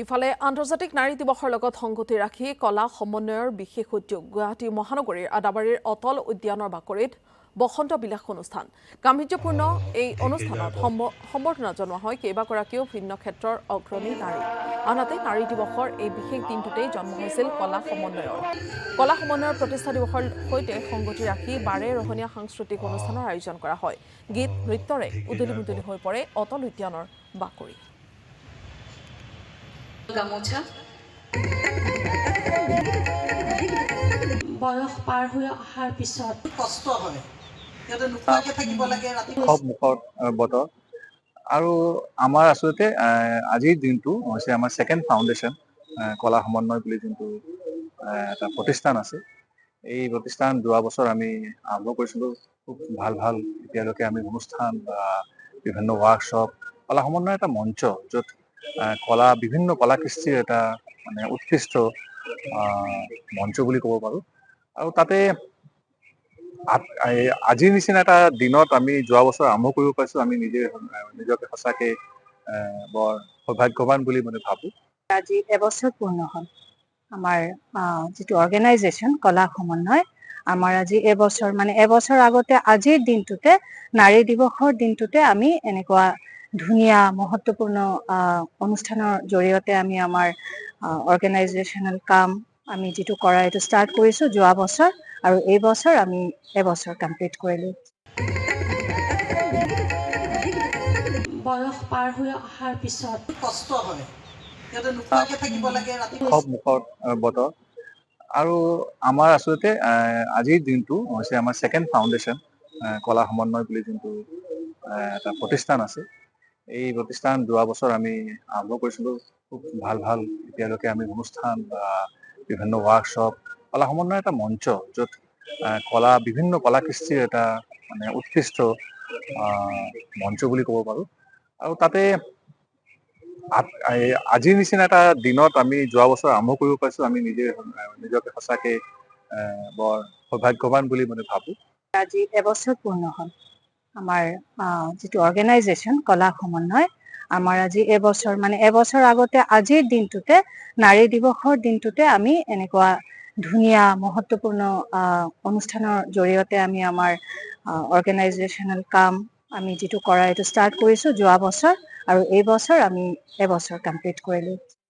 ইফালে আন্তৰ্জাতিক নাৰী দিৱসৰ লগত সংগতি ৰাখি কলা সমন্বয়ৰ বিশেষ উদ্যোগ গুৱাহাটী মহানগৰীৰ আদাবাৰীৰ অটল উদ্যানৰ বাকৰিত বসন্ত বিলাস অনুষ্ঠান গাম্ভীৰ্যপূৰ্ণ এই অনুষ্ঠানত সম্বৰ্ধনা জনোৱা হয় কেইবাগৰাকীও ভিন্ন ক্ষেত্ৰৰ অগ্ৰণী নাৰী আনহাতে নাৰী দিৱসৰ এই বিশেষ দিনটোতেই জন্ম হৈছিল কলা সমন্বয়ৰ প্ৰতিষ্ঠা দিৱসৰ সৈতে সংগতি ৰাখি বাৰে ৰহণীয়া সাংস্কৃতিক অনুষ্ঠানৰ আয়োজন কৰা হয় গীত নৃত্যৰে উদলি মুদলি হৈ পৰে অটল উদ্যানৰ বাকৰি গামোচা বয়স পাৰ হৈ অহাৰ পিছত কষ্ট হয় সিহঁতে নোখোৱাকে থাকিব লাগে ৰাতি খুব মুখৰ বতৰ আৰু আমাৰ আচলতে আজিৰ দিনটো হৈছে আমাৰ সেকেন্ড ফাউণ্ডেশ্যন কলা সমন্বয় বুলি যোনটো এটা প্ৰতিষ্ঠান আছে এই প্ৰতিষ্ঠান যোৱা বছৰ আমি আৰম্ভ কৰিছিলোঁ খুব ভাল এতিয়ালৈকে আমি অনুষ্ঠান বা বিভিন্ন ৱৰ্কশ্বপ কলা সমন্বয় এটা মঞ্চ য'ত কলা বিভিন্ন কলা কৃষ্টিৰ এটা মানে উৎকৃষ্ট মঞ্চ বুলি ক'ব পাৰোঁ আৰু তাতে আজিৰ নিচিনা এটা দিনত আমি যোৱা বছৰ আৰম্ভ কৰিব পাৰিছোঁ আমি নিজকে সঁচাকে বৰ সৌভাগ্যৱান বুলি মানে ভাবোঁ আজি এবছৰ পূৰ্ণ হ'ল আমাৰ যিটো অৰ্গেনাইজেশ্যন কলা সমন্বয় আমাৰ আজি এবছৰ আগতে আজিৰ দিনটোতে নাৰী দিৱসৰ দিনটোতে আমি এনেকুৱা ধুনীয়া মহত্বপূৰ্ণ অনুষ্ঠানৰ জৰিয়তে আমি আমাৰ অৰ্গেনাইজেশ্যনেল কাম আমি যিটো কৰা এইটো ষ্টাৰ্ট কৰিছোঁ যোৱা বছৰ আৰু এই বছৰ আমি এবছৰ কমপ্লিট কৰিলোঁ বয়স পাৰ হৈ অহাৰ পিছত কষ্ট হয় সিহঁতে নোখোৱাকে থাকিব লাগে ৰাতি খুব মুখৰ বতৰ আৰু আমাৰ আচলতে আজিৰ দিনটো হৈছে আমাৰ সেকেন্ড ফাউণ্ডেশ্যন কলা সমন্বয় বুলি যোনটো এটা প্ৰতিষ্ঠান আছে এই প্ৰতিষ্ঠান যোৱা বছৰ আমি আৰম্ভ কৰিছিলোঁ খুব ভাল এতিয়ালৈকে আমি অনুষ্ঠান বা বিভিন্ন ৱৰ্কশ্বপ কলা সমন্বয় এটা মঞ্চ য'ত বিভিন্ন কলা কৃষ্টিৰ এটা মানে উৎকৃষ্ট মঞ্চ বুলি ক'ব পাৰোঁ আৰু তাতে আজিৰ নিচিনা এটা দিনত আমি যোৱা বছৰ আৰম্ভ কৰিব পাৰিছোঁ আমি নিজকে সঁচাকে বৰ সৌভাগ্যৱান বুলি মানে ভাবোঁ আজি এবছৰ পূৰ্ণ হ'ল আমাৰ যিটো অৰ্গেনাইজেশ্যন কলা সমন্বয় আমাৰ আজি এবছৰ আগতে আজিৰ দিনটোতে নাৰী দিৱসৰ দিনটোতে আমি এনেকুৱা ধুনীয়া মহত্বপূৰ্ণ অনুষ্ঠানৰ জৰিয়তে আমি আমাৰ অৰ্গেনাইজেশ্যনেল কাম আমি যিটো কৰা এইটো ষ্টাৰ্ট কৰিছোঁ যোৱা বছৰ আৰু এই বছৰ আমি এবছৰ কমপ্লিট কৰিলোঁ